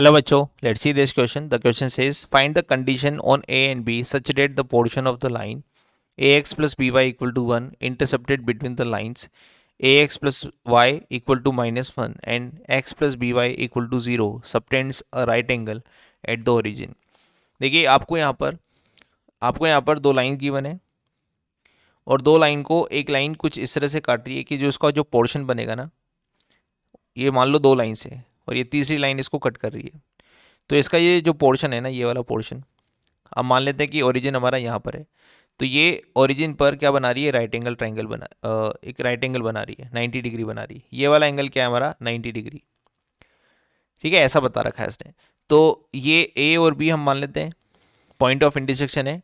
Hello bachcho, let's see this question. The question says find the condition on A and B such that the portion of the line ax plus by equal to 1 intercepted between the lines ax plus y equal to minus 1 and x plus by equal to 0 subtends a right angle at the origin. देखिए आपको यहाँ पर दो line given है और दो line को एक लाइन कुछ इस तरह से काट रही है कि जो उसका जो पोर्शन बनेगा ना, ये मान लो दो लाइन से और ये तीसरी लाइन इसको कट कर रही है। तो इसका ये जो पोर्शन है ना, ये वाला पोर्शन, अब मान लेते हैं कि ओरिजिन हमारा यहाँ पर है। तो ये ओरिजिन पर क्या बना रही है, राइट एंगल ट्रायंगल एक राइट एंगल बना रही है, 90 डिग्री बना रही है। ये वाला एंगल क्या है हमारा, 90 डिग्री। ठीक है, ऐसा बता रखा है इसने। तो ये ए और बी हम मान लेते हैं पॉइंट ऑफ इंटरसेक्शन है।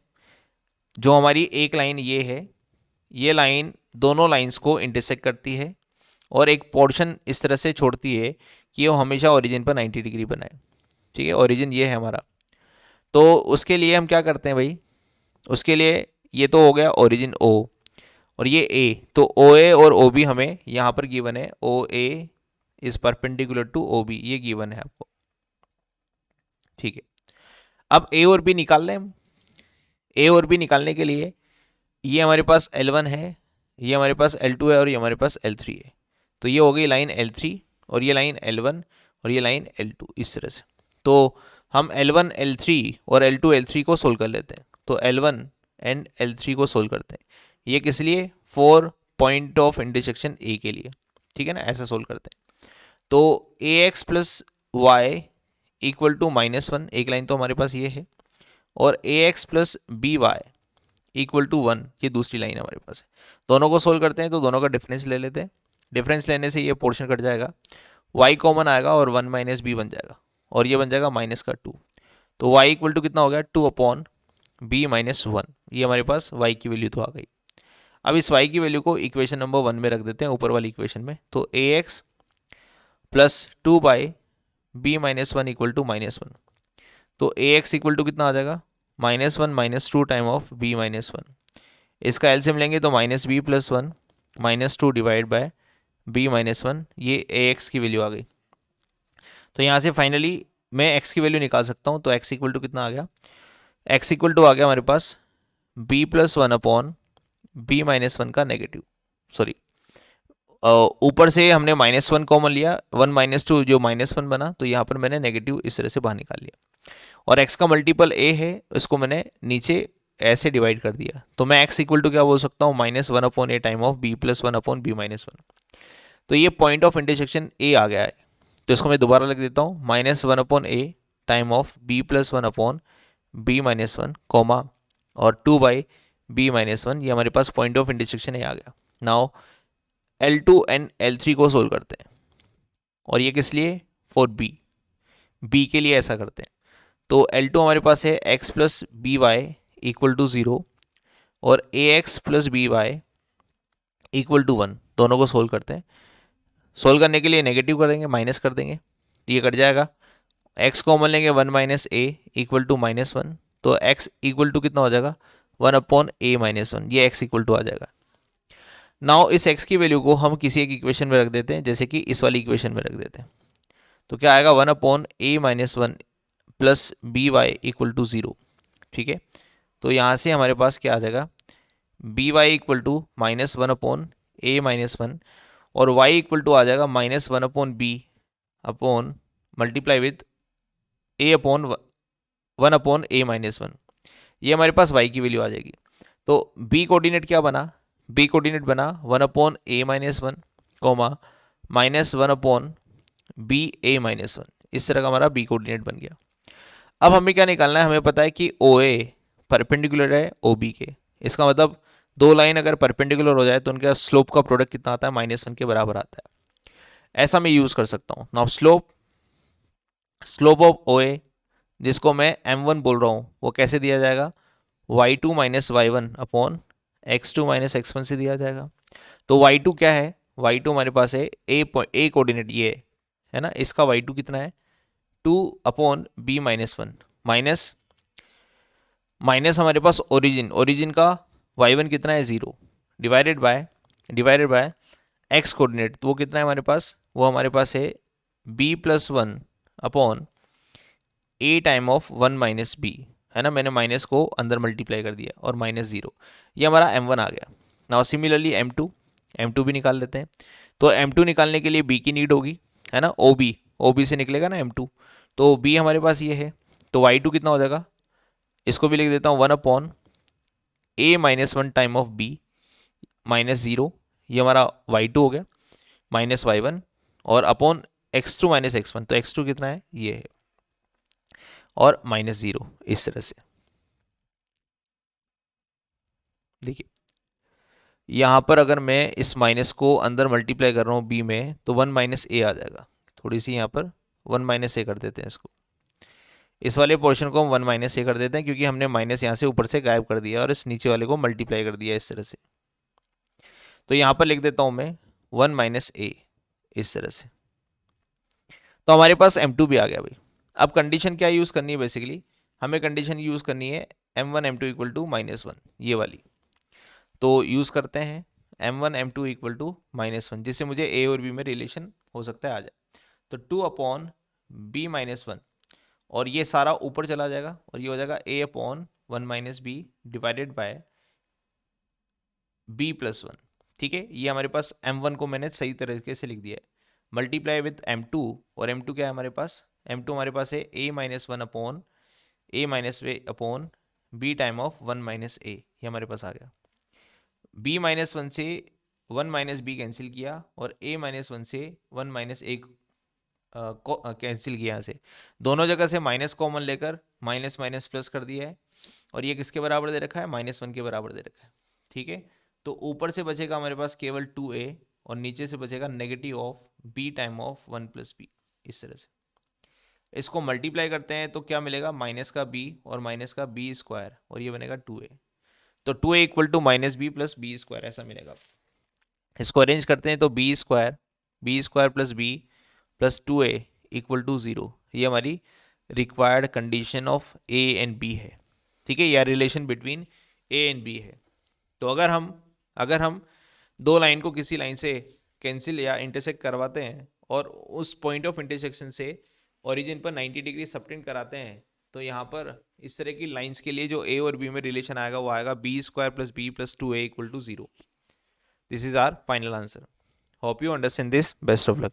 जो हमारी एक लाइन ये है, ये लाइन दोनों लाइंस को इंटरसेक्ट करती है और एक पोर्शन इस तरह से छोड़ती है कि वो हमेशा ओरिजिन पर 90 डिग्री बनाए। ठीक है, ओरिजिन ये है हमारा। तो उसके लिए हम क्या करते हैं भाई, उसके लिए ये तो हो गया ओरिजिन ओ और ये ए, तो ओ ए और ओ बी हमें यहाँ पर गिवन है। O A is perpendicular to O B, ये गिवन है आपको। ठीक है, अब ए और बी निकाल लें हम। ए और बी निकालने के लिए ये हमारे पास L1 है, ये हमारे पास L2 है और ये हमारे पास L3 है। तो ये हो गई लाइन L3 और ये लाइन L1 और ये लाइन L2, इस तरह से। तो हम L1 L3 और L2 L3 को सोल्व कर लेते हैं। तो L1 एंड L3 को सोल्व करते हैं। ये किस लिए, for point of intersection A के लिए। ठीक है ना, ऐसा सोल्व करते हैं। तो A X plus Y equal to -1, एक लाइन तो हमारे पास ये है, और A X plus B Y equal to 1, ये दूसरी लाइन हमारे पास है। दोनों को सोल्व करते हैं तो दोनों का डिफरेंस ले लेते हैं। डिफरेंस लेने से ये पोर्शन कट जाएगा, y कॉमन आएगा और 1 माइनस बी बन जाएगा और ये बन जाएगा माइनस का 2। तो y इक्वल टू कितना हो गया, 2 अपॉन बी माइनस 1। ये हमारे पास y की वैल्यू तो आ गई। अब इस y की वैल्यू को इक्वेशन नंबर 1 में रख देते हैं, ऊपर वाली इक्वेशन में। तो A X plus 2 by B minus 1 equal to -1। तो ए एक्स इक्वल टू कितना आ जाएगा, -1 -2 टाइम ऑफ बी -1। इसका एलसीएम लेंगे तो -b+1 -2 डिवाइड बाय b-1, ये ए एक्स की वैल्यू आ गई। तो यहाँ से फाइनली मैं x की वैल्यू निकाल सकता हूँ। तो x इक्वल टू कितना आ गया, x इक्वल टू आ गया हमारे पास b+1 अपॉन b-1 का नेगेटिव, सॉरी ऊपर से हमने -1 कॉमन लिया, 1 -2 जो -1 बना, तो यहाँ पर मैंने नेगेटिव इस तरह से बाहर निकाल लिया। और x का मल्टीपल a है, इसको मैंने नीचे ऐसे डिवाइड कर दिया। तो मैं x इक्वल टू क्या बोल सकता हूँ, -1 upon a time of b+1 upon b-1। तो ये पॉइंट ऑफ इंटरसेक्शन a आ गया है। तो इसको मैं दोबारा लिख देता हूँ, -1 upon a time of b+1 upon b-1 comma और 2 बाई b-1, ये हमारे पास पॉइंट ऑफ इंटरसेक्शन a आ गया। नाउ L2 एंड L3 को सोल्व करते हैं, और ये किस लिए, फॉर b के लिए ऐसा करते हैं। तो L2 हमारे पास है x plus B Y equal to 0 और A X plus B Y equal to 1, दोनों को सोल्व करते हैं। सोल्व करने के लिए नेगेटिव करेंगे, माइनस कर देंगे, ये कट जाएगा। x कॉमन लेंगे, 1 माइनस ए इक्वल टू -1। तो x इक्वल टू कितना हो जाएगा, 1 अपॉन ए -1, ये x इक्वल टू आ जाएगा। नाउ इस x की वैल्यू को हम किसी एक इक्वेशन में रख देते हैं, जैसे कि इस वाली इक्वेशन में रख देते हैं। तो क्या आएगा, 1 upon A -1 plus B Y equal to 0। ठीक है, तो यहाँ से हमारे पास क्या आ जाएगा, B Y equal to -1 upon ए -1 और y इक्वल टू आ जाएगा -1 upon B upon multiply with a upon 1 upon ए -1। ये हमारे पास y की वैल्यू आ जाएगी। तो b कोऑर्डिनेट क्या बना, b कोऑर्डिनेट बना 1 अपॉन ए -1 कॉमा -1 अपॉन बी ए -1। इस तरह का हमारा b कोऑर्डिनेट बन गया। अब हमें क्या निकालना है, हमें पता है कि ओ ए परपेंडिकुलर है ओ बी के। इसका मतलब दो लाइन अगर परपेंडिकुलर हो जाए तो उनका स्लोप का प्रोडक्ट कितना आता है, -1 के बराबर आता है। ऐसा मैं यूज़ कर सकता हूँ। नाउ स्लोप ऑफ ओ ए, जिसको मैं m1 बोल रहा हूँ, वो कैसे दिया जाएगा, y2 minus y1 upon x2 minus x1 से दिया जाएगा। तो y2 क्या है, y2 हमारे पास है ए कोऑर्डिनेट, ये है ना, इसका y2 कितना है, 2 अपॉन b-1 माइनस हमारे पास ओरिजिन का y1 कितना है, 0 डिवाइडेड बाय x कोऑर्डिनेट, तो वो कितना है हमारे पास, वो हमारे पास है b+1 upon a time of 1 minus b, है ना, मैंने माइनस को अंदर मल्टीप्लाई कर दिया और माइनस 0, ये हमारा m1 आ गया। नाउ सिमिलरली m2 भी निकाल लेते हैं। तो m2 निकालने के लिए b की नीड होगी, है ना, OB से निकलेगा ना m2, तो b हमारे पास ये है, तो y2 कितना हो जाएगा, इसको भी लिख देता हूँ 1/a-1 time of b minus 0, ये हमारा y2 हो गया, माइनस y1 और अपॉन x2 माइनस x1, तो x2 कितना है, ये है, और माइनस 0, इस तरह से। देखिए यहाँ पर अगर मैं इस माइनस को अंदर मल्टीप्लाई कर रहा हूँ b में, तो 1 माइनस ए आ जाएगा, थोड़ी सी यहाँ पर 1 माइनस ए कर देते हैं इसको, इस वाले पोर्शन को हम 1 माइनस ए कर देते हैं, क्योंकि हमने माइनस यहाँ से ऊपर से गायब कर दिया और इस नीचे वाले को मल्टीप्लाई कर दिया इस तरह से। तो यहाँ पर लिख देता हूँ मैं 1 माइनस ए, इस तरह से। तो हमारे पास m2 भी आ गया भाई। अब कंडीशन क्या यूज़ करनी है, बेसिकली हमें कंडीशन यूज़ करनी है m1 m2 इक्वल टू -1, ये वाली। तो यूज़ करते हैं m1 m2 इक्वल टू -1, जिससे मुझे a और b में रिलेशन हो सकता है आ जाए। तो 2/b-1, और ये सारा ऊपर चला जाएगा और ये हो जाएगा a/1 - b divided by b+1। ठीक है, ये हमारे पास m1 को मैंने सही तरीके से लिख दिया है, मल्टीप्लाई विथ m2, और m2 क्या है हमारे पास, m2 हमारे पास है a-1 b time of 1 minus A, ये हमारे पास आ गया। b-1 से 1 माइनस बी कैंसिल किया और a-1 से 1 माइनस ए कैंसिल किया, यहाँ से दोनों जगह से माइनस कॉमन लेकर माइनस माइनस प्लस कर दिया है, और ये किसके बराबर दे रखा है, -1 के बराबर दे रखा है। ठीक है, तो ऊपर से बचेगा हमारे पास केवल 2a, और नीचे से बचेगा negative of b time of 1 + b, इस तरह से। इसको मल्टीप्लाई करते हैं तो क्या मिलेगा, माइनस का b और माइनस का b², और ये बनेगा 2a। तो 2a equal to -b + b², ऐसा मिलेगा। इसको अरेंज करते हैं तो b² + b + 2a equal to 0, ये हमारी required condition of a and b है। ठीक है, या relation between a and b है। तो अगर हम दो लाइन को किसी लाइन से कैंसिल या इंटरसेक्ट करवाते हैं और उस पॉइंट ऑफ इंटरसेक्शन से ओरिजिन पर 90 डिग्री सबटेंड कराते हैं, तो यहाँ पर इस तरह की लाइंस के लिए जो a और b में रिलेशन आएगा वो आएगा b² + b + 2a equal to 0। This is our final answer. Hope you understand this. Best of luck.